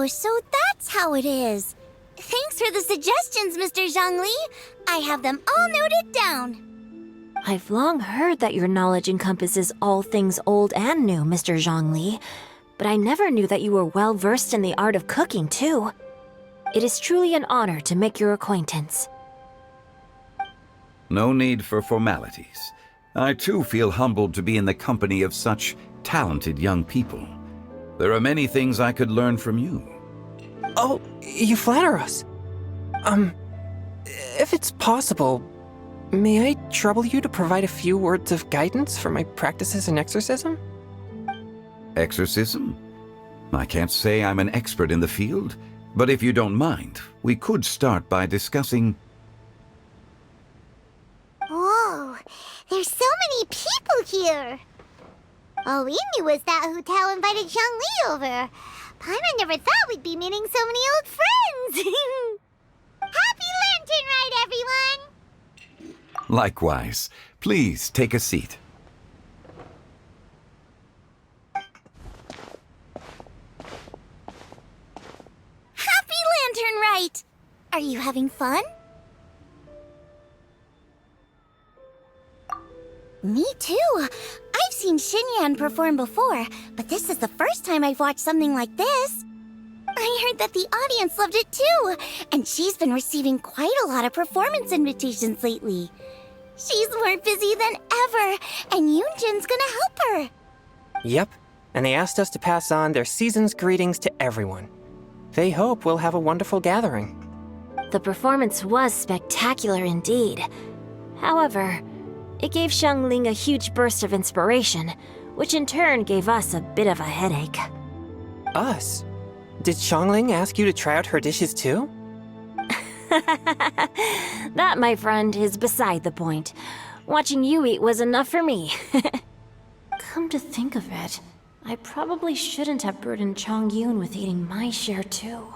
Oh, so that's how it is. Thanks for the suggestions, Mr. Zhongli. I have them all noted down. I've long heard that your knowledge encompasses all things old and new, Mr. Zhongli, but I never knew that you were well versed in the art of cooking, too. It is truly an honor to make your acquaintance. No need for formalities. I too feel humbled to be in the company of such talented young people. There are many things I could learn from you. Oh, you flatter us. If it's possible, may I trouble you to provide a few words of guidance for my practices in exorcism? Exorcism? I can't say I'm an expert in the field, but if you don't mind, we could start by discussing... Whoa, there's so many people here. All we knew was that Hu Tao invited Zhongli over. Paimon never thought we'd be meeting so many old friends. Happy Lantern Ride, everyone! Likewise. Please take a seat. Happy Lantern Ride! Are you having fun? Me too. I've seen Xinyan perform before, but this is the first time I've watched something like this. I heard that the audience loved it too, and she's been receiving quite a lot of performance invitations lately. She's more busy than ever, and Yoonjin's gonna help her. Yep, and they asked us to pass on their season's greetings to everyone. They hope we'll have a wonderful gathering. The performance was spectacular indeed. However, it gave Xiangling a huge burst of inspiration, which in turn gave us a bit of a headache. Us? Did Xiangling ask you to try out her dishes too? That, my friend, is beside the point. Watching you eat was enough for me. Come to think of it, I probably shouldn't have burdened Chongyun with eating my share too.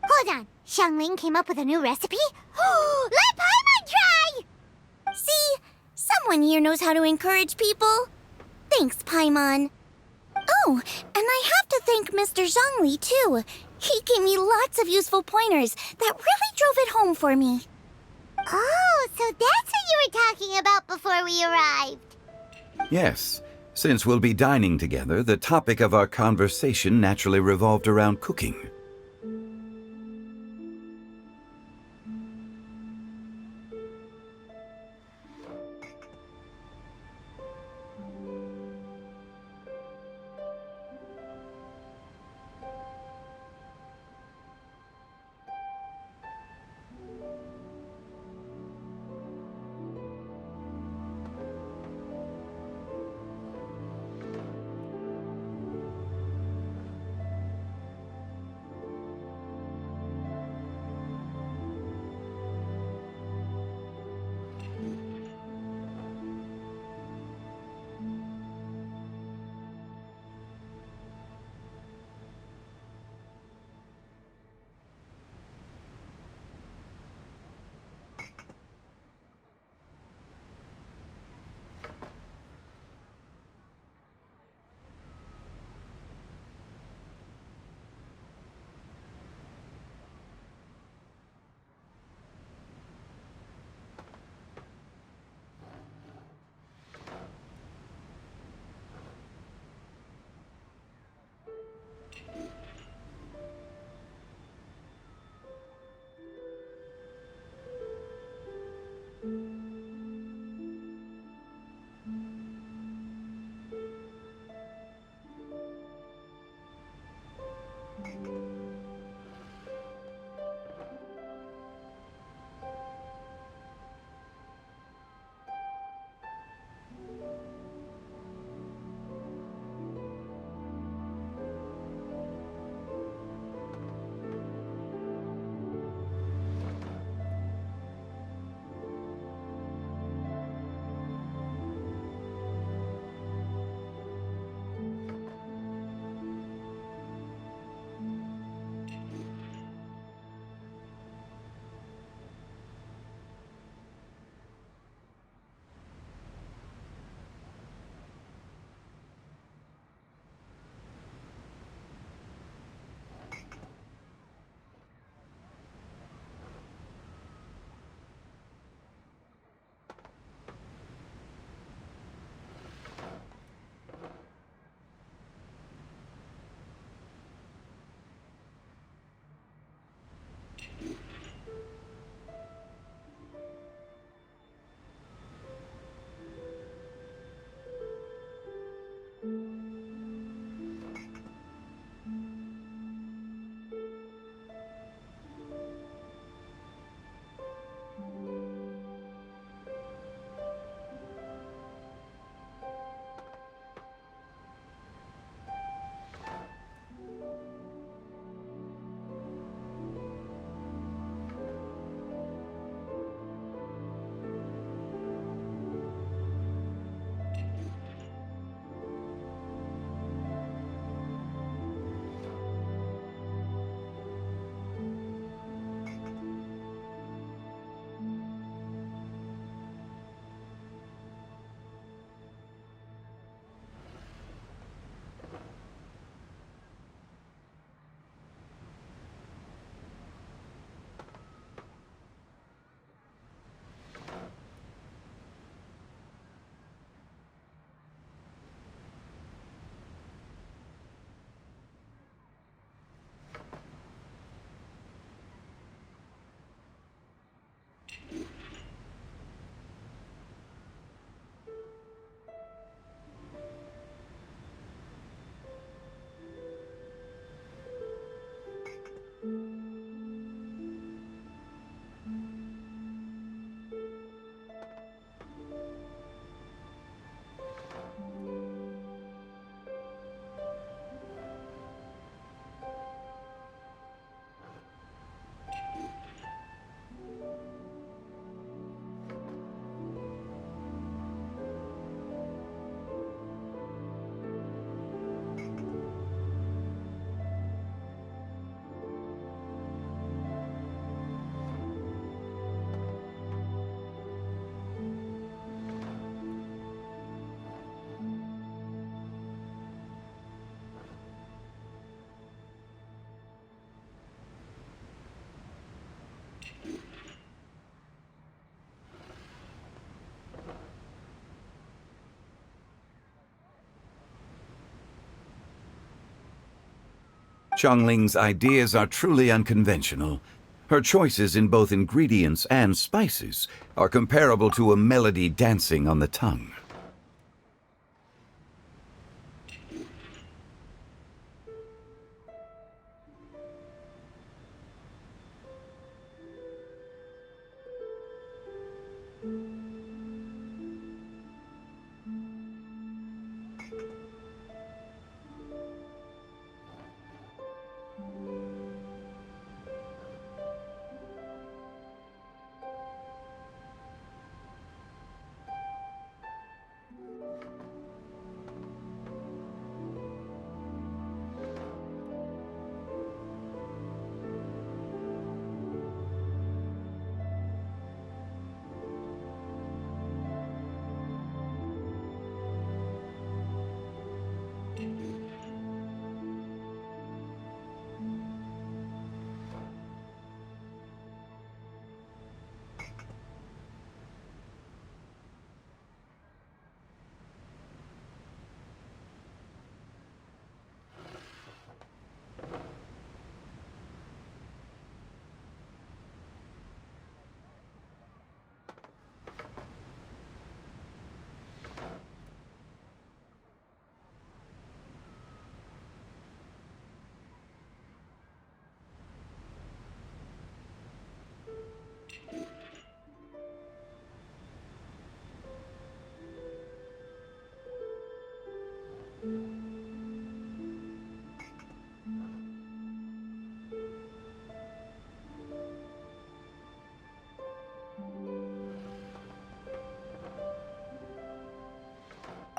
Hold on, Xiangling came up with a new recipe? Let Paimon try! See? Someone here knows how to encourage people. Thanks, Paimon. Oh, and I have to thank Mr. Zhongli, too. He gave me lots of useful pointers that really drove it home for me. Oh, so that's what you were talking about before we arrived. Yes. Since we'll be dining together, the topic of our conversation naturally revolved around cooking. Xiangling's ideas are truly unconventional. Her choices in both ingredients and spices are comparable to a melody dancing on the tongue.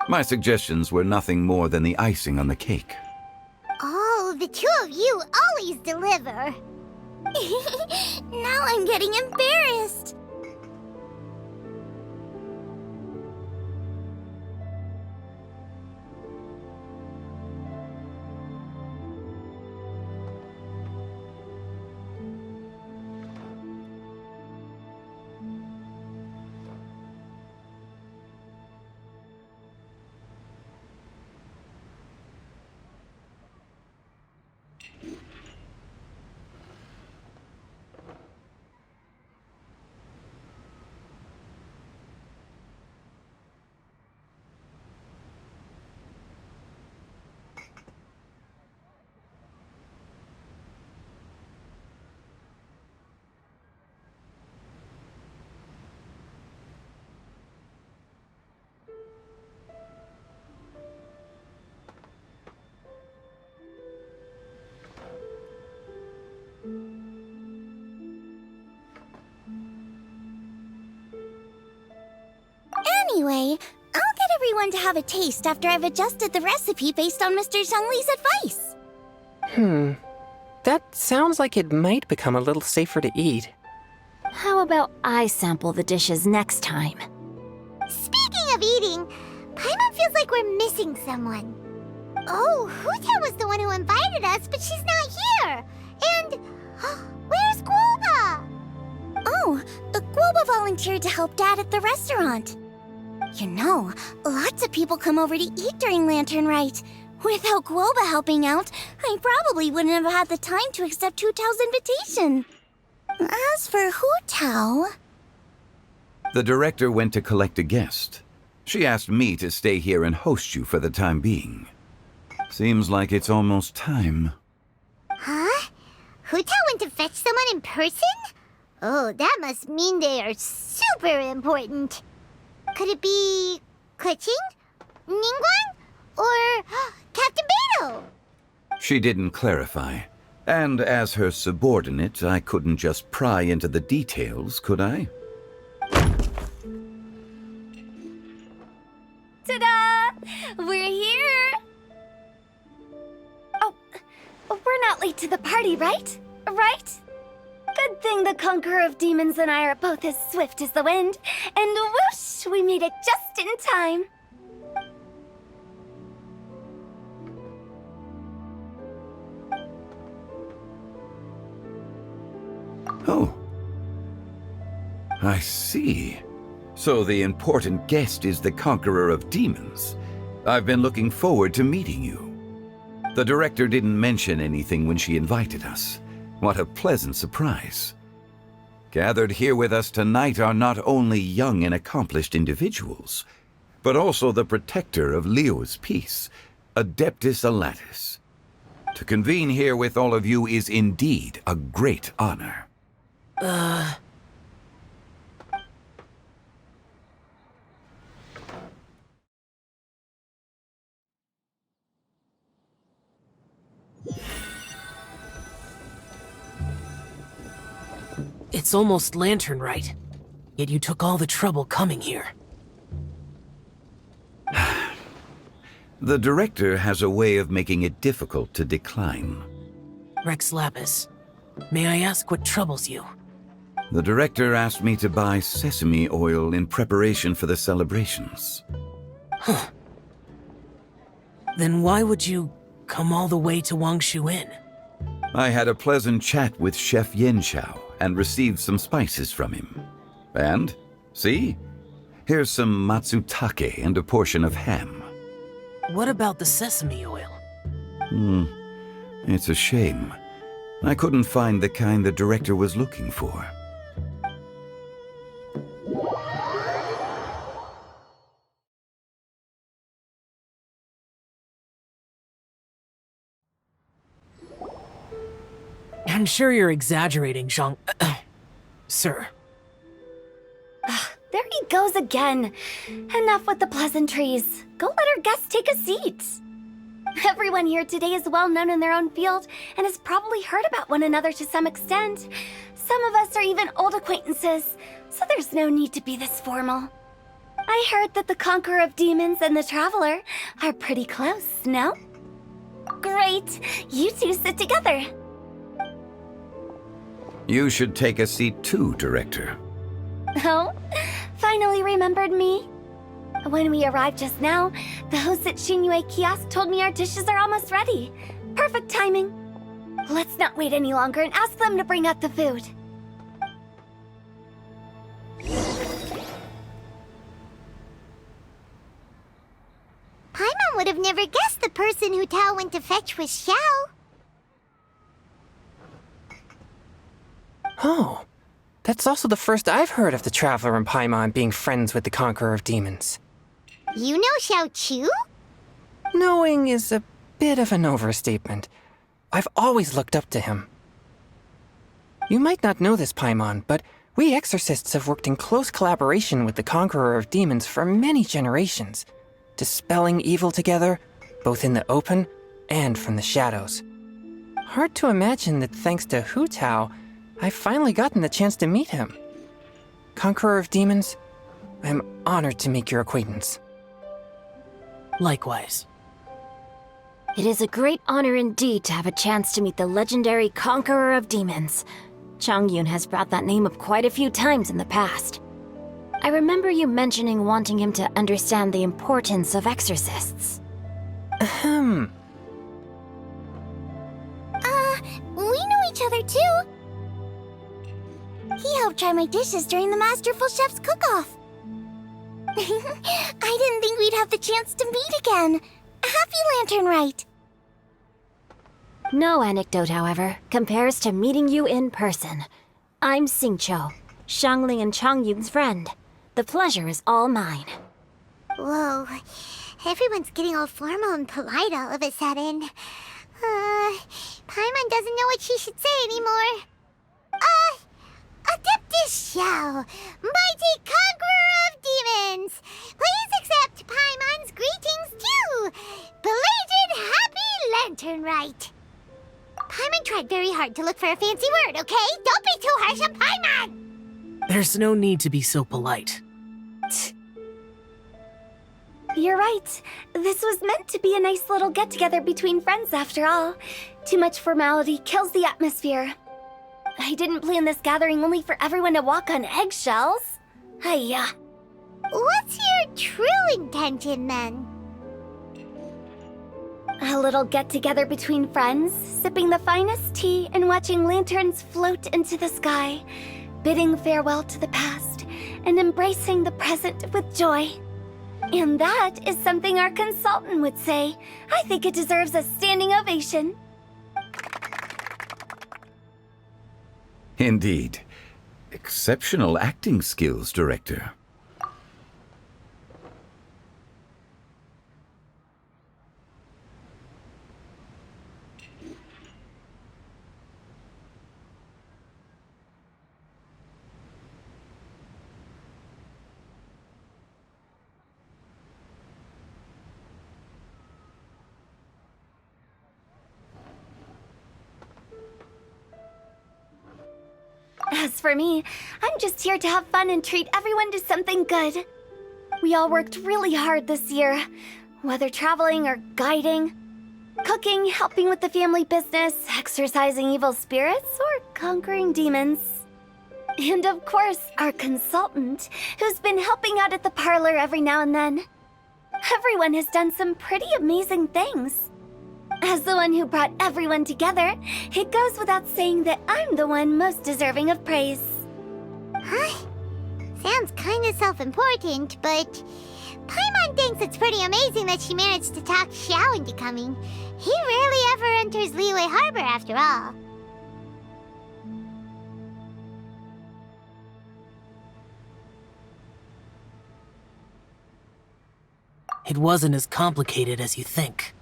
My suggestions were nothing more than the icing on the cake. Oh, the two of you always deliver. Now I'm getting embarrassed. Anyway, I'll get everyone to have a taste after I've adjusted the recipe based on Mr. Zhongli's advice. That sounds like it might become a little safer to eat. How about I sample the dishes next time? Speaking of eating, Paimon feels like we're missing someone. Oh, Huta was the one who invited us, but she's not here. And where's Guoba? Oh, Guoba volunteered to help Dad at the restaurant. You know, lots of people come over to eat during Lantern Rite. Without Guoba helping out, I probably wouldn't have had the time to accept Hu Tao's invitation. As for Hu Tao... The director went to collect a guest. She asked me to stay here and host you for the time being. Seems like it's almost time. Huh? Hu Tao went to fetch someone in person? Oh, that must mean they are super important. Could it be... Keqing? Ningguang? Or Captain Beidou? She didn't clarify. And as her subordinate, I couldn't just pry into the details, could I? Ta-da! We're here! Oh, we're not late to the party, right? Right? Good thing the Conqueror of Demons and I are both as swift as the wind. And whoosh, we made it just in time. Oh. I see. So the important guest is the Conqueror of Demons. I've been looking forward to meeting you. The director didn't mention anything when she invited us. What a pleasant surprise. Gathered here with us tonight are not only young and accomplished individuals, but also the protector of Liyue's peace, Adeptus Alatus. To convene here with all of you is indeed a great honor. It's almost lantern right, yet you took all the trouble coming here. The director has a way of making it difficult to decline. Rex Lapis, may I ask what troubles you? The director asked me to buy sesame oil in preparation for the celebrations. Then why would you come all the way to Wangshu Inn? I had a pleasant chat with Chef Yen Chao and received some spices from him. And, see? Here's some matsutake and a portion of ham. What about the sesame oil? It's a shame. I couldn't find the kind the director was looking for. I'm sure you're exaggerating, Zhang... Sir. There he goes again. Enough with the pleasantries. Go let our guests take a seat. Everyone here today is well known in their own field and has probably heard about one another to some extent. Some of us are even old acquaintances, so there's no need to be this formal. I heard that the Conqueror of Demons and the Traveler are pretty close, no? Great. You two sit together. You should take a seat too, Director. Oh, finally remembered me? When we arrived just now, the host at Liyue kiosk told me our dishes are almost ready. Perfect timing. Let's not wait any longer and ask them to bring out the food. Paimon would have never guessed the person who Tao went to fetch was Xiao. Oh, that's also the first I've heard of the Traveler and Paimon being friends with the Conqueror of Demons. You know Xiao Chu? Knowing is a bit of an overstatement. I've always looked up to him. You might not know this, Paimon, but we exorcists have worked in close collaboration with the Conqueror of Demons for many generations, dispelling evil together, both in the open and from the shadows. Hard to imagine that thanks to Hu Tao, I've finally gotten the chance to meet him. Conqueror of Demons, I'm honored to make your acquaintance. Likewise. It is a great honor indeed to have a chance to meet the legendary Conqueror of Demons. Changyun has brought that name up quite a few times in the past. I remember you mentioning wanting him to understand the importance of exorcists. Ahem. We know each other too. He helped try my dishes during the Masterful Chef's cook-off. I didn't think we'd have the chance to meet again. Happy Lantern Rite. No anecdote, however, compares to meeting you in person. I'm Xingqiu, Xiangling and Changyun's friend. The pleasure is all mine. Whoa, everyone's getting all formal and polite all of a sudden. Paimon doesn't know what she should say anymore. Adeptus Xiao, mighty Conqueror of Demons, please accept Paimon's greetings too. Belated Happy Lantern Rite. Paimon tried very hard to look for a fancy word, okay? Don't be too harsh on Paimon! There's no need to be so polite. You're right. This was meant to be a nice little get-together between friends after all. Too much formality kills the atmosphere. I didn't plan this gathering only for everyone to walk on eggshells. Hiya. What's your true intention, then? A little get-together between friends, sipping the finest tea and watching lanterns float into the sky, bidding farewell to the past and embracing the present with joy. And that is something our consultant would say. I think it deserves a standing ovation. Indeed. Exceptional acting skills, Director. As for me, I'm just here to have fun and treat everyone to something good. We all worked really hard this year, whether traveling or guiding, cooking, helping with the family business, exorcising evil spirits, or conquering demons. And of course, our consultant, who's been helping out at the parlor every now and then. Everyone has done some pretty amazing things. As the one who brought everyone together, it goes without saying that I'm the one most deserving of praise. Huh? Sounds kinda self-important, but Paimon thinks it's pretty amazing that she managed to talk Xiao into coming. He rarely ever enters Liyue Harbor after all. It wasn't as complicated as you think.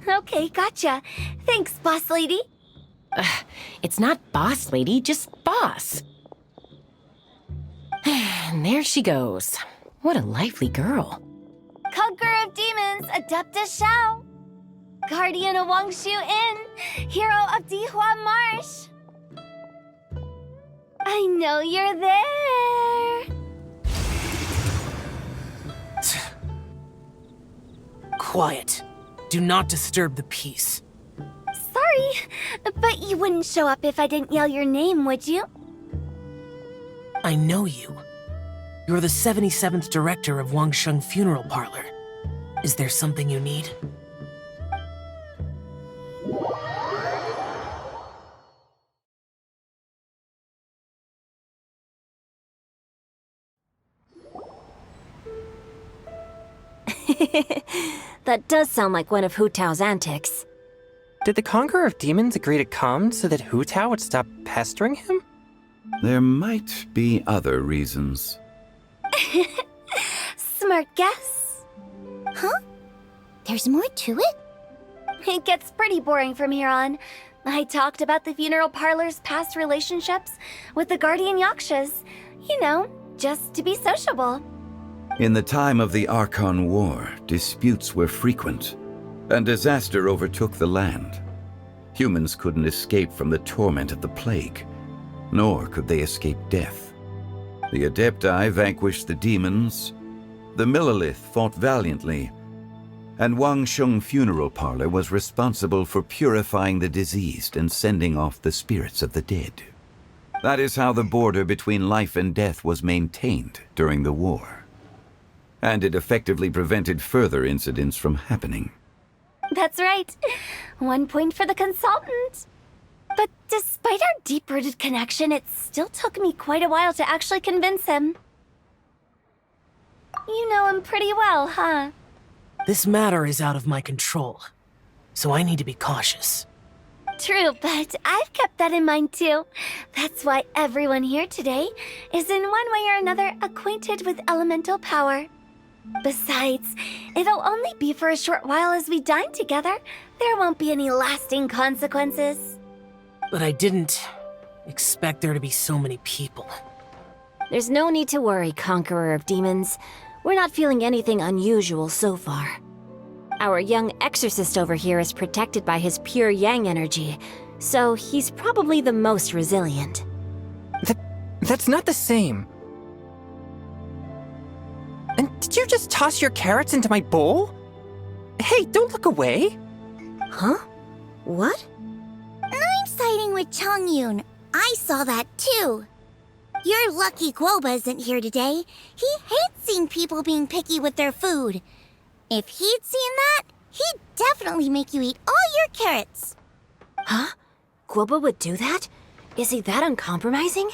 Okay, gotcha. Thanks, boss lady. It's not boss lady, just boss. And there she goes. What a lively girl. Conqueror of demons, Adeptus Xiao. Guardian of Wangshu Inn, hero of Dihua Marsh. I know you're there. Quiet. Do not disturb the peace. Sorry, but you wouldn't show up if I didn't yell your name, would you? I know you. You're the 77th director of Wangsheng Funeral Parlor. Is there something you need? That does sound like one of Hu Tao's antics. Did the Conqueror of Demons agree to come so that Hu Tao would stop pestering him? There might be other reasons. Smart guess. Huh? There's more to it? It gets pretty boring from here on. I talked about the funeral parlor's past relationships with the guardian yakshas. You know, just to be sociable. In the time of the Archon War, disputes were frequent, and disaster overtook the land. Humans couldn't escape from the torment of the plague, nor could they escape death. The Adepti vanquished the demons, the Millelith fought valiantly, and Wangsheng Funeral Parlor was responsible for purifying the diseased and sending off the spirits of the dead. That is how the border between life and death was maintained during the war. And it effectively prevented further incidents from happening. That's right. 1 point for the consultant. But despite our deep-rooted connection, it still took me quite a while to actually convince him. You know him pretty well, huh? This matter is out of my control, so I need to be cautious. True, but I've kept that in mind too. That's why everyone here today is in one way or another acquainted with elemental power. Besides, it'll only be for a short while as we dine together. There won't be any lasting consequences. But I didn't expect there to be so many people. There's no need to worry, Conqueror of Demons. We're not feeling anything unusual so far. Our young exorcist over here is protected by his pure yang energy, so he's probably the most resilient. That's not the same. And did you just toss your carrots into my bowl? Hey, don't look away. Huh? What? I'm siding with Chongyun. I saw that too. You're lucky Guoba isn't here today. He hates seeing people being picky with their food. If he'd seen that, he'd definitely make you eat all your carrots. Huh? Guoba would do that? Is he that uncompromising?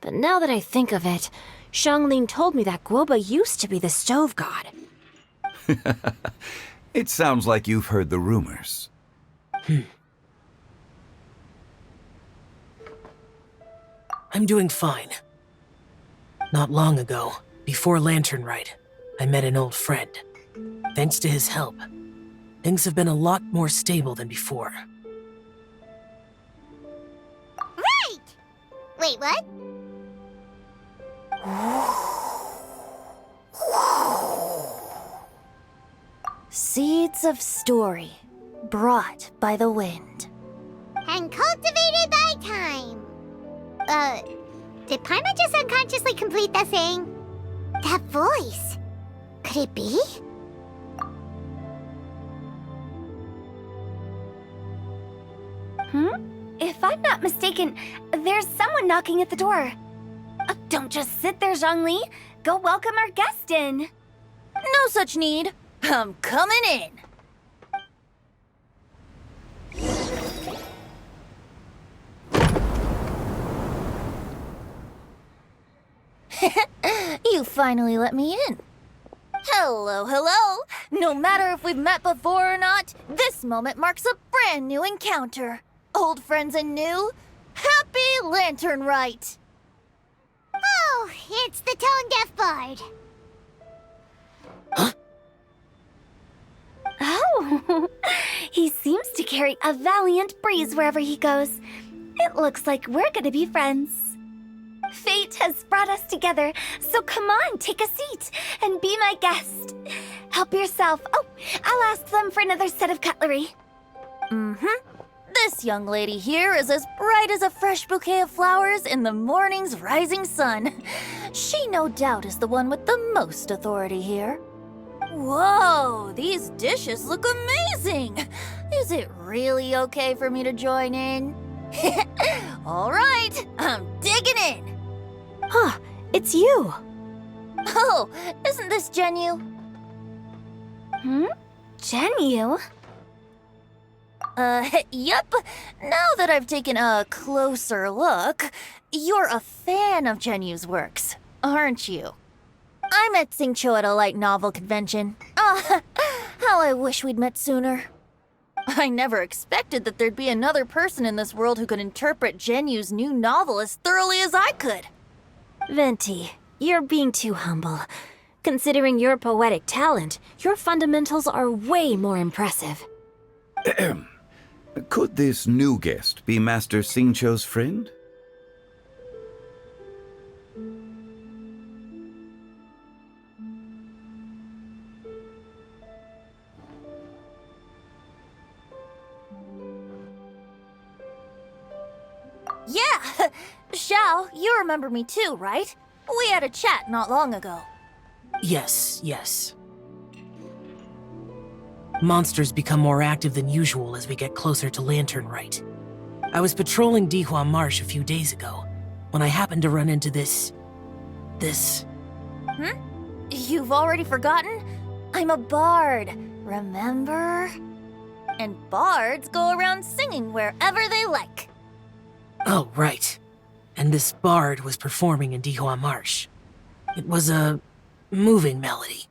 But now that I think of it, Xiangling told me that Guoba used to be the stove god. It sounds like you've heard the rumors. I'm doing fine. Not long ago, before Lantern Rite, I met an old friend. Thanks to his help, things have been a lot more stable than before. Right! Wait, what? Seeds of story, brought by the wind. And cultivated by time. Did Paimon just unconsciously complete that thing? That voice. Could it be? If I'm not mistaken, there's someone knocking at the door. Don't just sit there, Zhongli. Go welcome our guest in. No such need. I'm coming in. You finally let me in. Hello, hello. No matter if we've met before or not, this moment marks a brand new encounter. Old friends and new. Happy Lantern Rite. Oh, it's the tone-deaf bard. Oh, he seems to carry a valiant breeze wherever he goes. It looks like we're gonna be friends. Fate has brought us together, so come on, take a seat and be my guest. Help yourself. Oh, I'll ask them for another set of cutlery. This young lady here is as bright as a fresh bouquet of flowers in the morning's rising sun. She no doubt is the one with the most authority here. Whoa, these dishes look amazing! Is it really okay for me to join in? All right, I'm digging in! Huh, it's you. Oh, isn't this Genyu? Genyu? Yep. Now that I've taken a closer look, you're a fan of Genyu's works, aren't you? I met Xingqiu at a light novel convention. How I wish we'd met sooner. I never expected that there'd be another person in this world who could interpret Genyu's new novel as thoroughly as I could. Venti, you're being too humble. Considering your poetic talent, your fundamentals are way more impressive. Could this new guest be Master Xingqiu's friend? Yeah! Xiao, you remember me too, right? We had a chat not long ago. Yes. Monsters become more active than usual as we get closer to Lantern Rite. I was patrolling Dihua Marsh a few days ago, when I happened to run into this... You've already forgotten? I'm a bard, remember? And bards go around singing wherever they like. Oh, right. And this bard was performing in Dihua Marsh. It was a moving melody,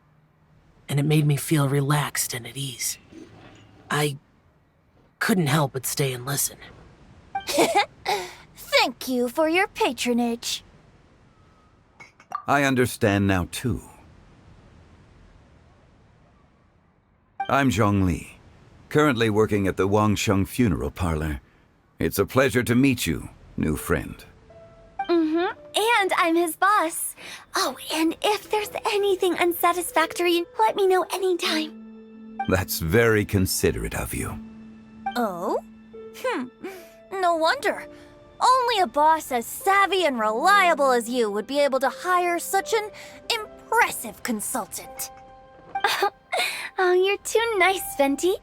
and it made me feel relaxed and at ease. I couldn't help but stay and listen. Thank you for your patronage. I understand now, too. I'm Zhongli, currently working at the Wangsheng Funeral Parlor. It's a pleasure to meet you, new friend. And I'm his boss. Oh, and if there's anything unsatisfactory, let me know anytime. That's very considerate of you. Oh? No wonder. Only a boss as savvy and reliable as you would be able to hire such an impressive consultant. Oh, you're too nice, Venti.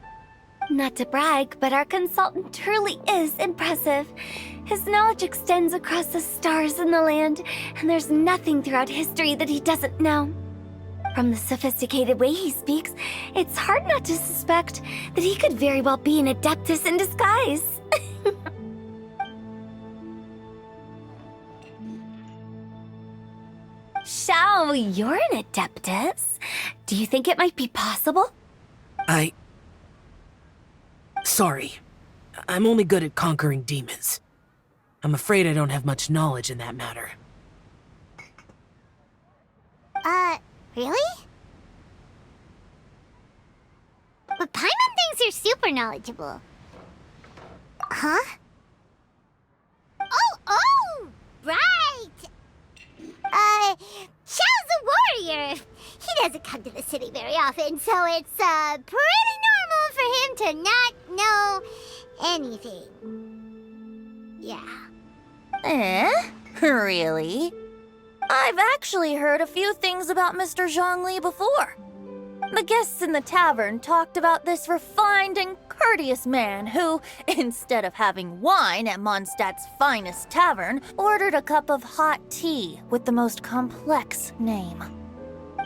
Not to brag, but our consultant truly is impressive. His knowledge extends across the stars and the land, and there's nothing throughout history that he doesn't know. From the sophisticated way he speaks, it's hard not to suspect that he could very well be an adeptus in disguise. Xiao, you're an adeptus. Do you think it might be possible? Sorry. I'm only good at conquering demons. I'm afraid I don't have much knowledge in that matter. Really? But Paimon thinks you're super knowledgeable. Huh? Oh, right! Xiao's a warrior. He doesn't come to the city very often, so it's, pretty normal for him to not know anything. Yeah. Really? I've actually heard a few things about Mr. Zhongli before. The guests in the tavern talked about this refined and courteous man who, instead of having wine at Mondstadt's finest tavern, ordered a cup of hot tea with the most complex name.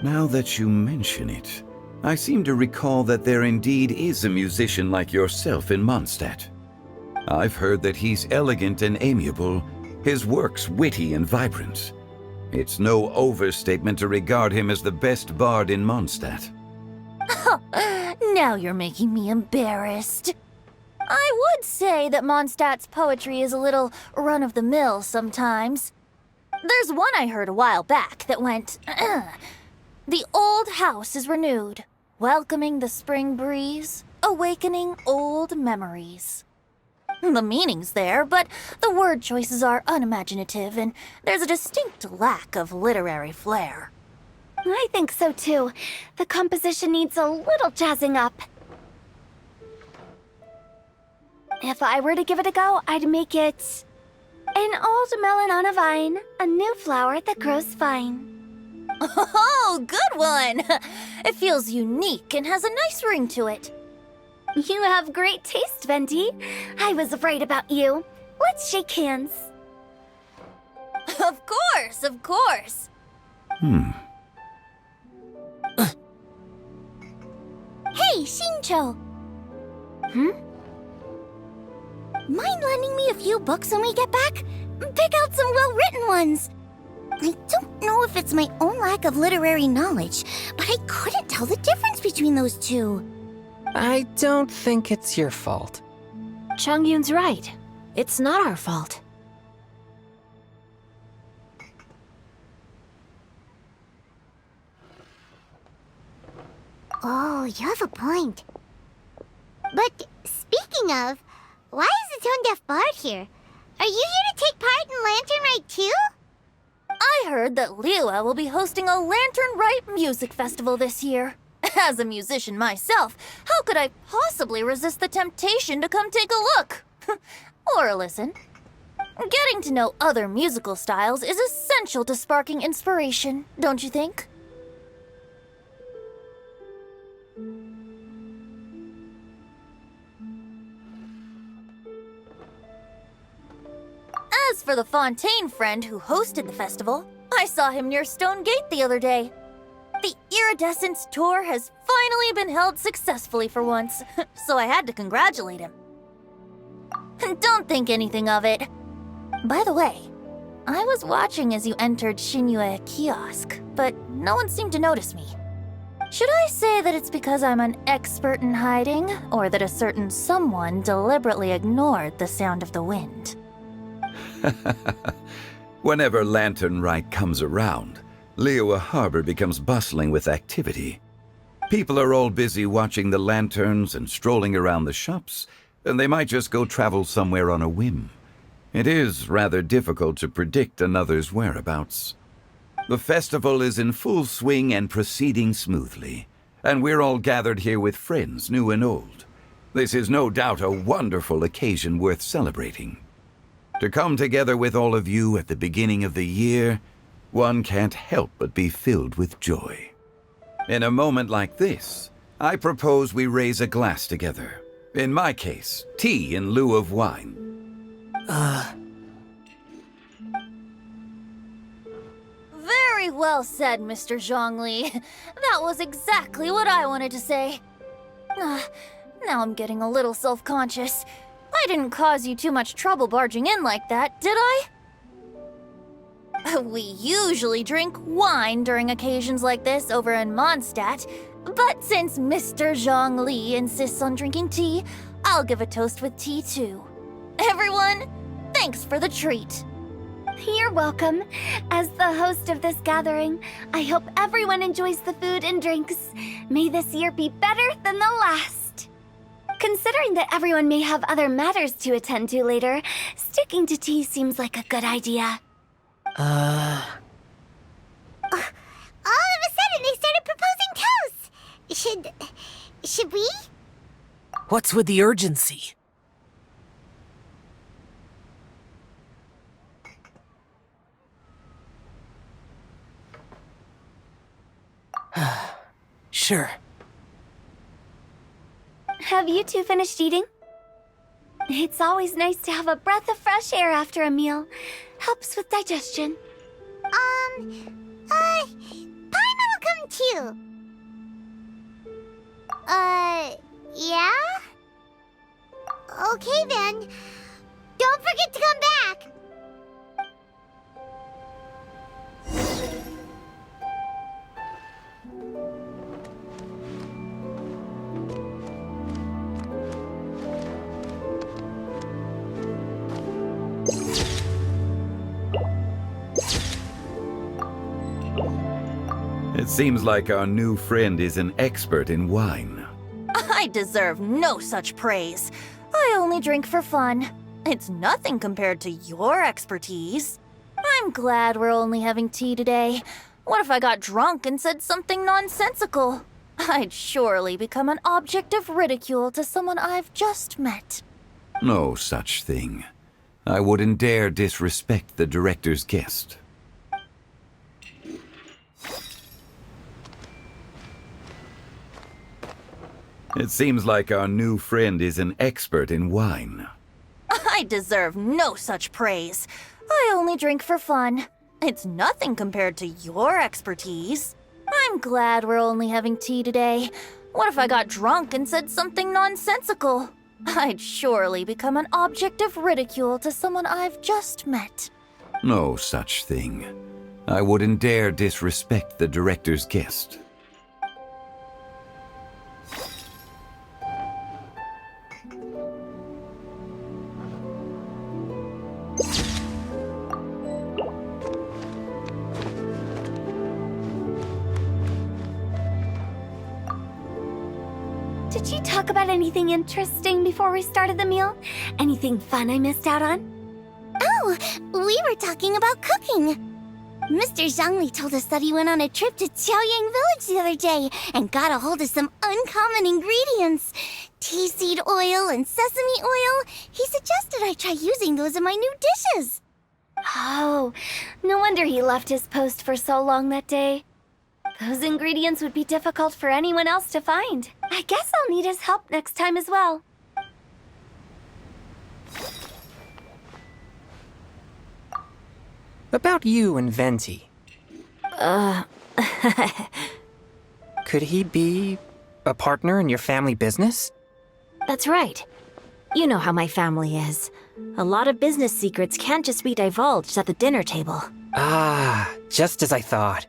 Now that you mention it, I seem to recall that there indeed is a musician like yourself in Mondstadt. I've heard that he's elegant and amiable, his works witty and vibrant. It's no overstatement to regard him as the best bard in Mondstadt. Now you're making me embarrassed. I would say that Mondstadt's poetry is a little run-of-the-mill sometimes. There's one I heard a while back that went, "The old house is renewed, welcoming the spring breeze, awakening old memories." The meaning's there, but the word choices are unimaginative, and there's a distinct lack of literary flair. I think so too. The composition needs a little jazzing up. If I were to give it a go, I'd make it an old melon on a vine, a new flower that grows fine. Oh, good one! It feels unique and has a nice ring to it. You have great taste, Venti. I was right about you. Let's shake hands. Of course, of course. Hey, Shincho! Mind lending me a few books when we get back? Pick out some well-written ones. I don't know if it's my own lack of literary knowledge, but I couldn't tell the difference between those two. I don't think it's your fault. Chongyun's right. It's not our fault. Oh, you have a point. But speaking of, why is the tone-deaf bard here? Are you here to take part in Lantern Rite too? I heard that Liyue will be hosting a Lantern Rite music festival this year. As a musician myself, how could I possibly resist the temptation to come take a look? Or listen. Getting to know other musical styles is essential to sparking inspiration, don't you think? As for the Fontaine friend who hosted the festival, I saw him near Stone Gate the other day. The Iridescence tour has finally been held successfully for once, so I had to congratulate him. Don't think anything of it. By the way, I was watching as you entered Liyue kiosk, but no one seemed to notice me. Should I say that it's because I'm an expert in hiding, or that a certain someone deliberately ignored the sound of the wind? Whenever Lantern Rite comes around, Liyue Harbor becomes bustling with activity. People are all busy watching the lanterns and strolling around the shops, and they might just go travel somewhere on a whim. It is rather difficult to predict another's whereabouts. The festival is in full swing and proceeding smoothly, and we're all gathered here with friends, new and old. This is no doubt a wonderful occasion worth celebrating. To come together with all of you at the beginning of the year, one can't help but be filled with joy. In a moment like this, I propose we raise a glass together. In my case, tea in lieu of wine. Very Well said, Mr. Zhongli. That was exactly what I wanted to say. Now I'm getting a little self-conscious. I didn't cause you too much trouble barging in like that, did I? We usually drink wine during occasions like this over in Mondstadt, but since Mr. Zhongli insists on drinking tea, I'll give a toast with tea too. Everyone, thanks for the treat. You're welcome. As the host of this gathering, I hope everyone enjoys the food and drinks. May this year be better than the last. Considering that everyone may have other matters to attend to later, sticking to tea seems like a good idea. All of a sudden, they started proposing toasts. Should we? What's with the urgency? Sure. Have you two finished eating? It's always nice to have a breath of fresh air after a meal. Helps with digestion. Paimon will come too. Yeah? Okay then. Don't forget to come back. It seems like our new friend is an expert in wine. I deserve no such praise. I only drink for fun. It's nothing compared to your expertise. I'm glad we're only having tea today. What if I got drunk and said something nonsensical? I'd surely become an object of ridicule to someone I've just met. No such thing. I wouldn't dare disrespect the director's guest. It seems like our new friend is an expert in wine. I deserve no such praise. I only drink for fun. It's nothing compared to your expertise. I'm glad we're only having tea today. What if I got drunk and said something nonsensical? I'd surely become an object of ridicule to someone I've just met. No such thing. I wouldn't dare disrespect the director's guest. Did you talk about anything interesting before we started the meal? Anything fun I missed out on? Oh, we were talking about cooking. Mr. Zhongli told us that he went on a trip to Qiaoyang Village the other day and got a hold of some uncommon ingredients. Tea seed oil and sesame oil. He suggested I try using those in my new dishes. Oh, no wonder he left his post for so long that day. Those ingredients would be difficult for anyone else to find. I guess I'll need his help next time as well. About you and Venti. Could he be a partner in your family business? That's right. You know how my family is. A lot of business secrets can't just be divulged at the dinner table. Ah, just as I thought.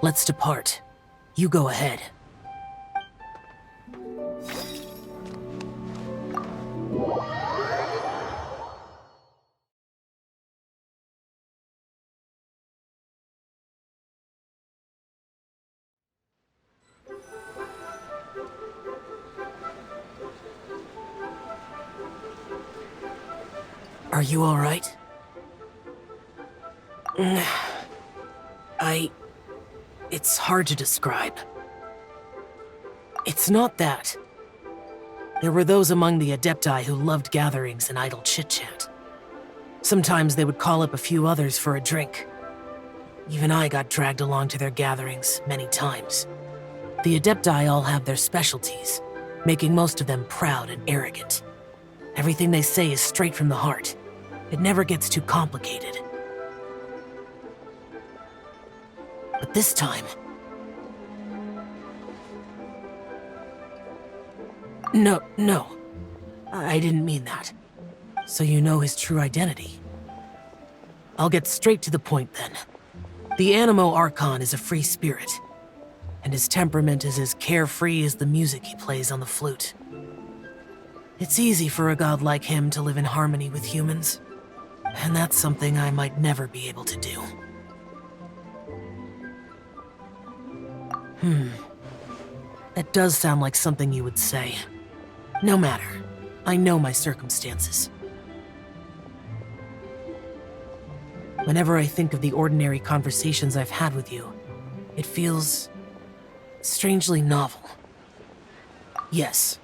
Let's depart. You go ahead. Are you all right? It's hard to describe. It's not that. There were those among the Adepti who loved gatherings and idle chit-chat. Sometimes they would call up a few others for a drink. Even I got dragged along to their gatherings many times. The Adepti all have their specialties, making most of them proud and arrogant. Everything they say is straight from the heart. It never gets too complicated. But this time... No. I didn't mean that. So you know his true identity. I'll get straight to the point then. The Animo Archon is a free spirit, and his temperament is as carefree as the music he plays on the flute. It's easy for a god like him to live in harmony with humans, and that's something I might never be able to do. That does sound like something you would say. No matter. I know my circumstances. Whenever I think of the ordinary conversations I've had with you, it feels strangely novel. Yes.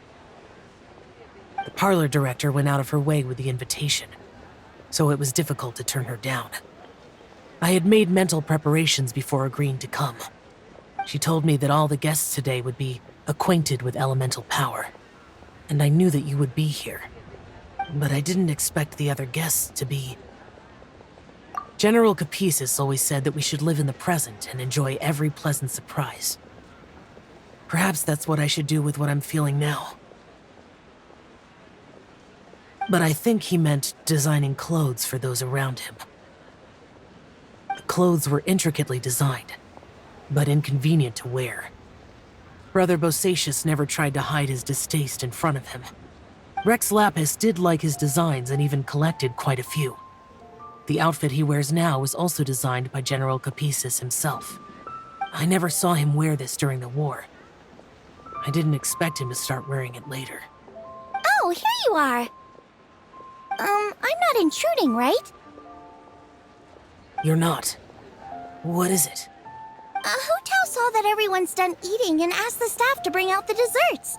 The parlor director went out of her way with the invitation, so it was difficult to turn her down. I had made mental preparations before agreeing to come. She told me that all the guests today would be acquainted with elemental power, and I knew that you would be here. But I didn't expect the other guests to be... General Capisis always said that we should live in the present and enjoy every pleasant surprise. Perhaps that's what I should do with what I'm feeling now. But I think he meant designing clothes for those around him. The clothes were intricately designed, but inconvenient to wear. Brother Bosacius never tried to hide his distaste in front of him. Rex Lapis did like his designs and even collected quite a few. The outfit he wears now was also designed by General Capisis himself. I never saw him wear this during the war. I didn't expect him to start wearing it later. Oh, here you are. I'm not intruding, right? You're not. What is it? Hu Tao saw that everyone's done eating and asked the staff to bring out the desserts.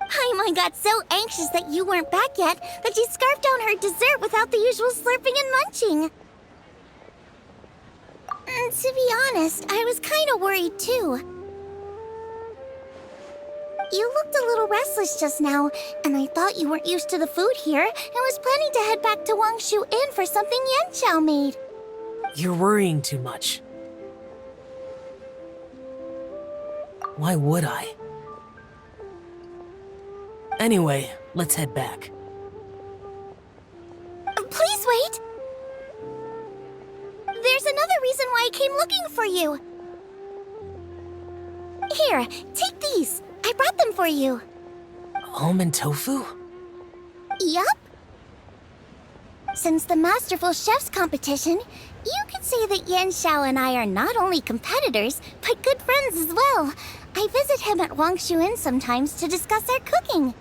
Paimon got so anxious that you weren't back yet that she scarfed down her dessert without the usual slurping and munching. To be honest, I was kind of worried too. You looked a little restless just now, and I thought you weren't used to the food here and was planning to head back to Wangshu Inn for something Yanxiao made. You're worrying too much. Why would I? Anyway, let's head back. Please wait! There's another reason why I came looking for you. Here, take these. I brought them for you. Almond tofu? Yup. Since the Masterful Chef's competition, you could say that Yanxiao and I are not only competitors, but good friends as well. I visit him at Wangshu Inn sometimes to discuss our cooking.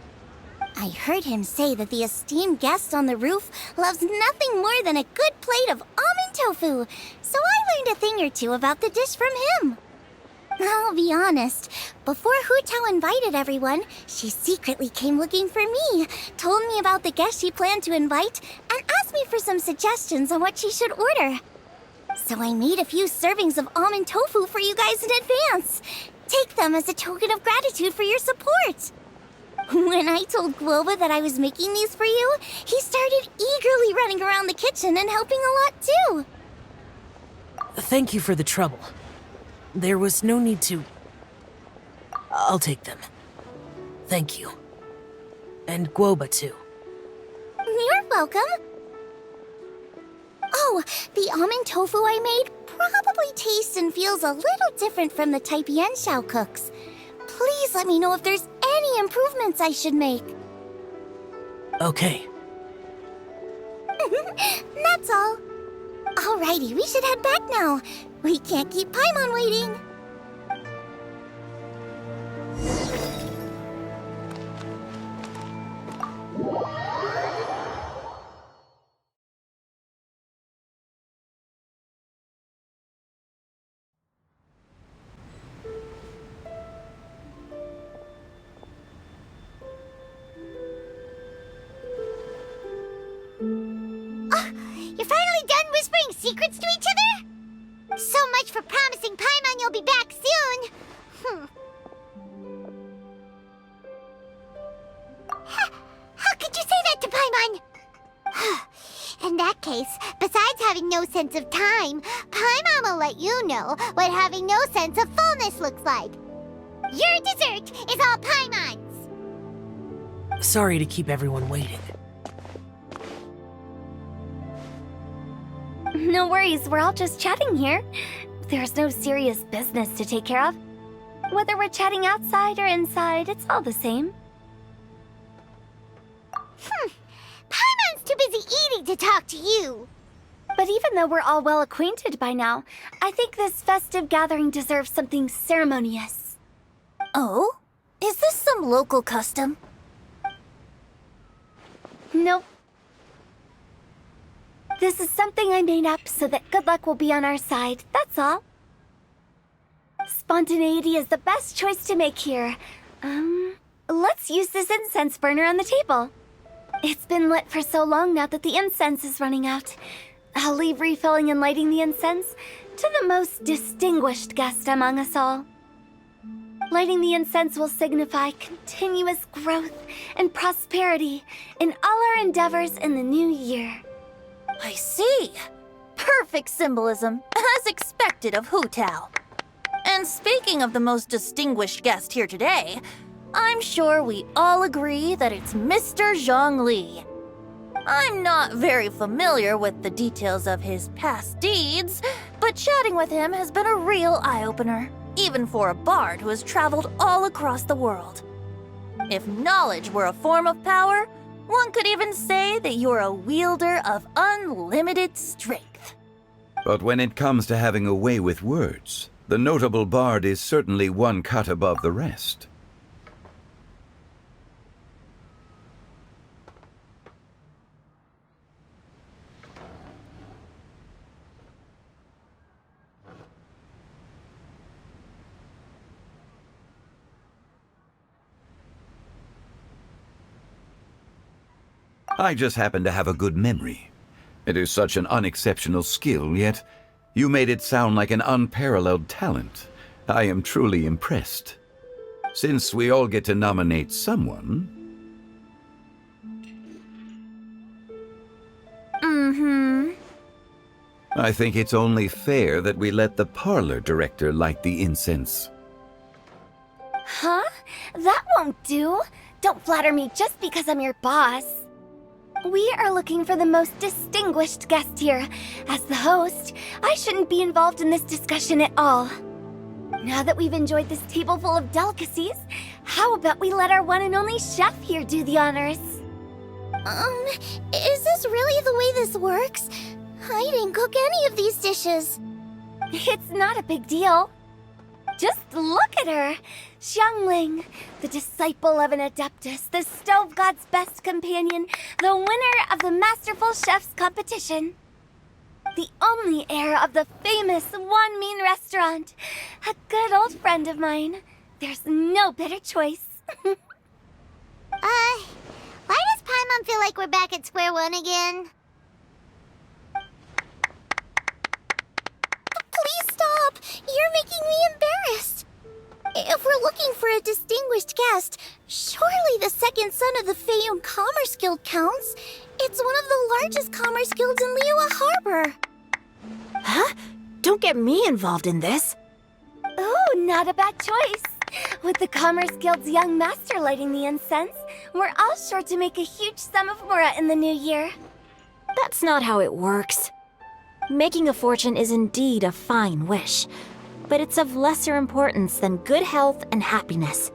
I heard him say that the esteemed guest on the roof loves nothing more than a good plate of almond tofu, so I learned a thing or two about the dish from him. I'll be honest, before Hu Tao invited everyone, she secretly came looking for me, told me about the guests she planned to invite, and asked me for some suggestions on what she should order. So I made a few servings of almond tofu for you guys in advance. Take them as a token of gratitude for your support. When I told Guoba that I was making these for you, he started eagerly running around the kitchen and helping a lot too. Thank you for the trouble. There was no need to... I'll take them. Thank you. And Guoba too. You're welcome. Oh, the almond tofu I made probably tastes and feels a little different from the type Yanxiao cooks. Please let me know if there's any improvements I should make. Okay. That's all. Alrighty, we should head back now. We can't keep Paimon waiting. You're finally done whispering secrets to each other? So much for promising Paimon you'll be back soon. to Paimon! In that case, besides having no sense of time, Paimon will let you know what having no sense of fullness looks like. Your dessert is all Paimon's! Sorry to keep everyone waiting. No worries, we're all just chatting here. There's no serious business to take care of. Whether we're chatting outside or inside, it's all the same. Paimon's too busy eating to talk to you! But even though we're all well acquainted by now, I think this festive gathering deserves something ceremonious. Oh? Is this some local custom? Nope. This is something I made up so that good luck will be on our side, that's all. Spontaneity is the best choice to make here. Let's use this incense burner on the table. It's been lit for so long now that the incense is running out. I'll leave refilling and lighting the incense to the most distinguished guest among us all. Lighting the incense will signify continuous growth and prosperity in all our endeavors in the new year. I see. Perfect symbolism, as expected of Hu Tao. And speaking of the most distinguished guest here today, I'm sure we all agree that it's Mr. Zhongli. I'm not very familiar with the details of his past deeds, but chatting with him has been a real eye-opener, even for a bard who has traveled all across the world. If knowledge were a form of power, one could even say that you're a wielder of unlimited strength. But when it comes to having a way with words, the notable bard is certainly one cut above the rest. I just happen to have a good memory. It is such an unexceptional skill, yet you made it sound like an unparalleled talent. I am truly impressed. Since we all get to nominate someone... I think it's only fair that we let the parlor director light the incense. Huh? That won't do. Don't flatter me just because I'm your boss. We are looking for the most distinguished guest here. As the host, I shouldn't be involved in this discussion at all. Now that we've enjoyed this table full of delicacies, how about we let our one and only chef here do the honors? Is this really the way this works? I didn't cook any of these dishes. It's not a big deal. Just look at her! Xiangling, the disciple of an adeptus, the stove god's best companion, the winner of the Masterful Chef's competition. The only heir of the famous One Mean restaurant. A good old friend of mine. There's no better choice. Why does Paimon feel like we're back at square one again? Please stop! You're making me embarrassed! If we're looking for a distinguished guest, surely the second son of the Feiyun Commerce Guild counts. It's one of the largest commerce guilds in Liyue Harbor. Huh? Don't get me involved in this. Ooh, not a bad choice. With the Commerce Guild's young master lighting the incense, we're all sure to make a huge sum of mora in the new year. That's not how it works. Making a fortune is indeed a fine wish, but it's of lesser importance than good health and happiness.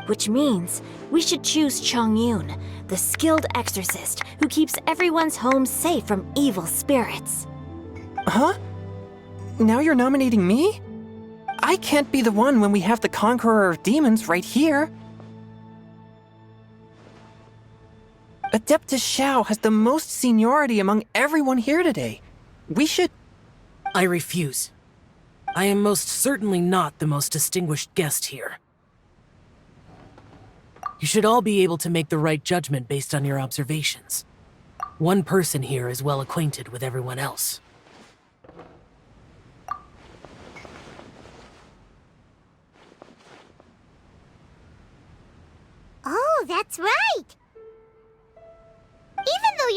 Which means we should choose Chongyun, the skilled exorcist who keeps everyone's home safe from evil spirits. Huh? Now you're nominating me? I can't be the one when we have the Conqueror of Demons right here. Adeptus Xiao has the most seniority among everyone here today. We should... I refuse. I am most certainly not the most distinguished guest here. You should all be able to make the right judgment based on your observations. One person here is well acquainted with everyone else. Oh, that's right!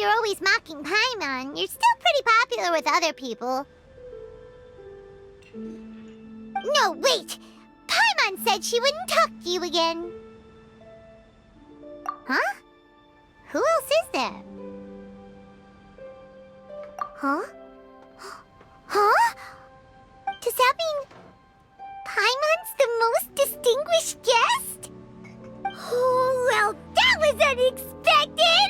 you're always mocking Paimon, you're still pretty popular with other people. No, wait! Paimon said she wouldn't talk to you again. Huh? Who else is there? Huh? Huh? Does that mean Paimon's the most distinguished guest? Oh, well, that was unexpected!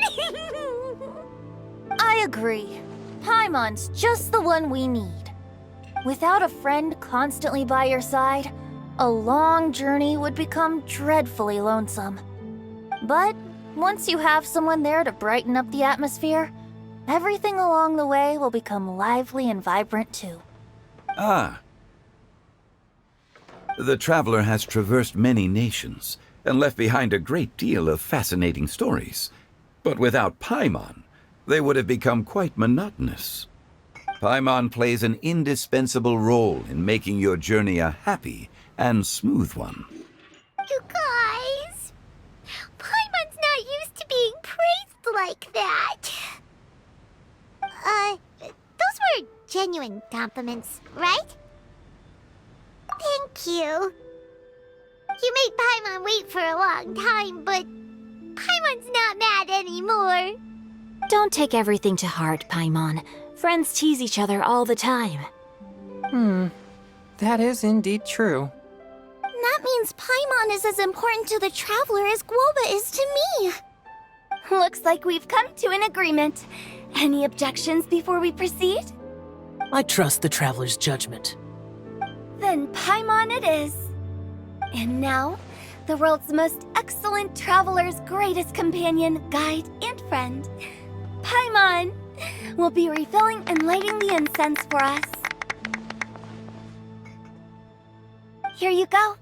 I agree. Paimon's just the one we need. Without a friend constantly by your side, a long journey would become dreadfully lonesome. But once you have someone there to brighten up the atmosphere, everything along the way will become lively and vibrant too. Ah. The traveler has traversed many nations and left behind a great deal of fascinating stories. But without Paimon, they would have become quite monotonous. Paimon plays an indispensable role in making your journey a happy and smooth one. You guys, Paimon's not used to being praised like that. Those were genuine compliments, right? Thank you. You made Paimon wait for a long time, but Paimon's not mad anymore. Don't take everything to heart, Paimon. Friends tease each other all the time. That is indeed true. That means Paimon is as important to the traveler as Guoba is to me. Looks like we've come to an agreement. Any objections before we proceed? I trust the traveler's judgment. Then Paimon it is. And now, the world's most excellent traveler's greatest companion, guide, and friend, Paimon, will be refilling and lighting the incense for us. Here you go.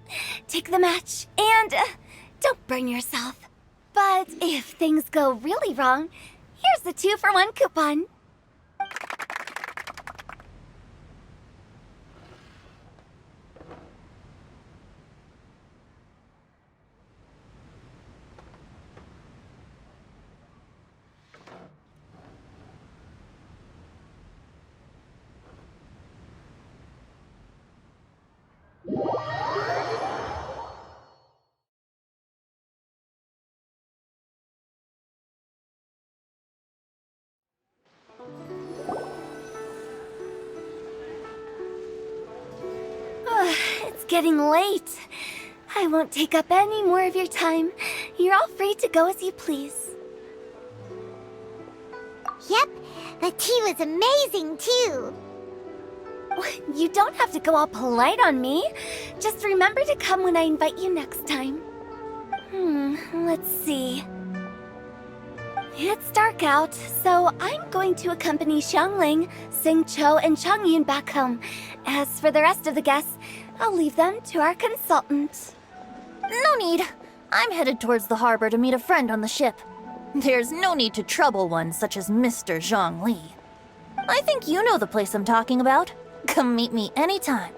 Take the match, and don't burn yourself. But if things go really wrong, here's the 2-for-1 coupon. It's getting late. I won't take up any more of your time. You're all free to go as you please. Yep, the tea was amazing too. You don't have to go all polite on me. Just remember to come when I invite you next time. Let's see. It's dark out, so I'm going to accompany Xiangling, Xingqiu, and Changyun back home. As for the rest of the guests, I'll leave them to our consultant. No need. I'm headed towards the harbor to meet a friend on the ship. There's no need to trouble one such as Mr. Zhongli. I think you know the place I'm talking about. Come meet me anytime.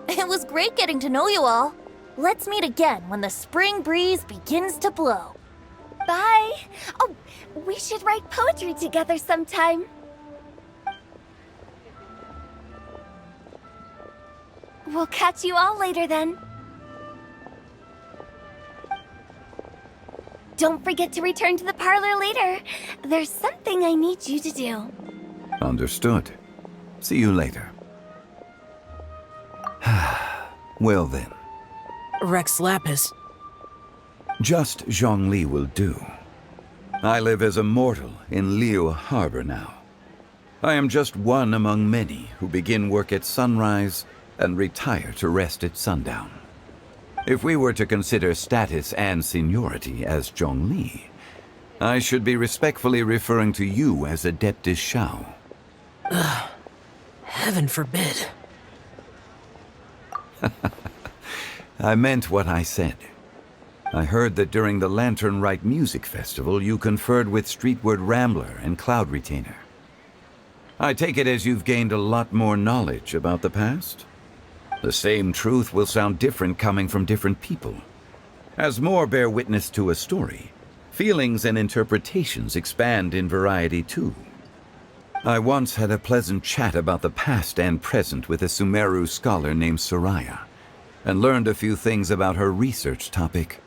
It was great getting to know you all. Let's meet again when the spring breeze begins to blow. Bye. Oh, we should write poetry together sometime. We'll catch you all later then. Don't forget to return to the parlor later. There's something I need you to do. Understood. See you later. Well then. Rex Lapis. Just Zhongli will do. I live as a mortal in Liyue Harbor now. I am just one among many who begin work at sunrise and retire to rest at sundown. If we were to consider status and seniority as Zhongli, I should be respectfully referring to you as Adeptus Shao. Heaven forbid. I meant what I said. I heard that during the Lantern Rite Music Festival you conferred with Streetward Rambler and Cloud Retainer. I take it as you've gained a lot more knowledge about the past? The same truth will sound different coming from different people. As more bear witness to a story, Feelings and interpretations expand in variety too. I once had a pleasant chat about the past and present with a Sumeru scholar named Soraya, and learned a few things about her research topic.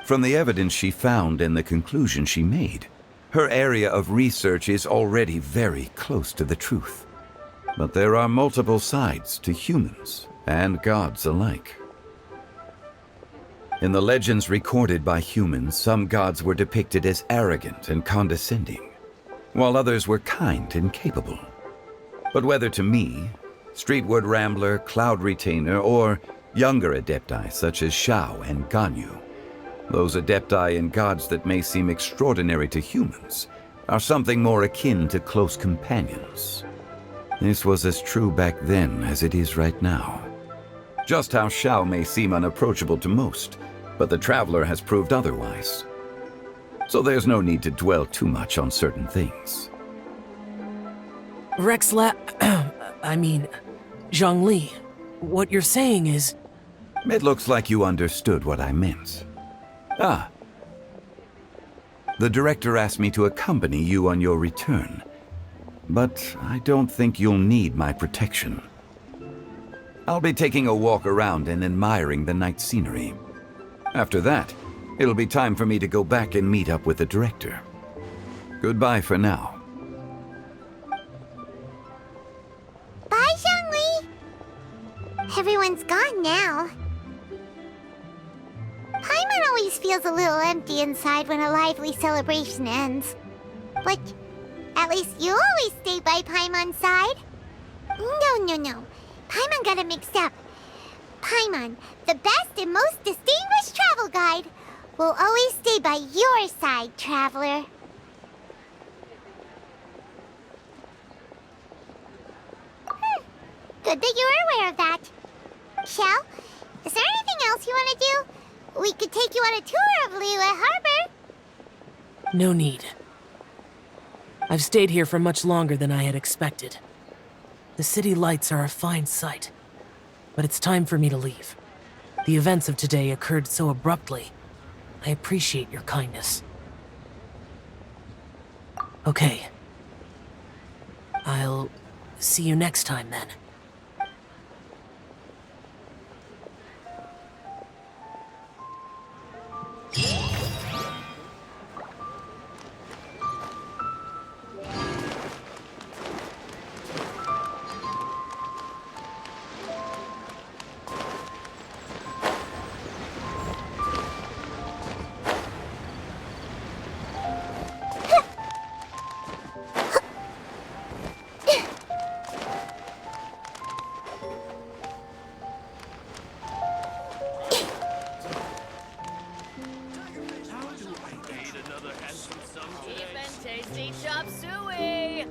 From the evidence she found and the conclusion she made, her area of research is already very close to the truth. But there are multiple sides to humans and gods alike. In the legends recorded by humans, some gods were depicted as arrogant and condescending, while others were kind and capable. But whether to me, Streetwood Rambler, Cloud Retainer, or younger adepti such as Shao and Ganyu, those adepti and gods that may seem extraordinary to humans are something more akin to close companions. This was as true back then as it is right now. Just how Shao may seem unapproachable to most, but the Traveler has proved otherwise. So there's no need to dwell too much on certain things. Zhongli, what you're saying is... It looks like you understood what I meant. Ah. The director asked me to accompany you on your return, but I don't think you'll need my protection. I'll be taking a walk around and admiring the night scenery. After that, it'll be time for me to go back and meet up with the director. Goodbye for now. Bye, Zhongli! Everyone's gone now. Paimon always feels a little empty inside when a lively celebration ends. But at least you always stay by Paimon's side. No. Paimon got it mixed up. Paimon, the best and most distinguished travel guide, will always stay by your side, Traveler. Good that you're aware of that. Shell, is there anything else you want to do? We could take you on a tour of Liyue Harbor. No need. I've stayed here for much longer than I had expected. The city lights are a fine sight, but it's time for me to leave. The events of today occurred so abruptly. I appreciate your kindness. Okay. I'll see you next time then. Tasty chop suey!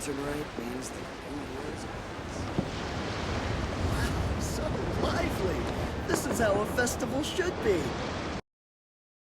Right means that wow, so lively! This is how a festival should be.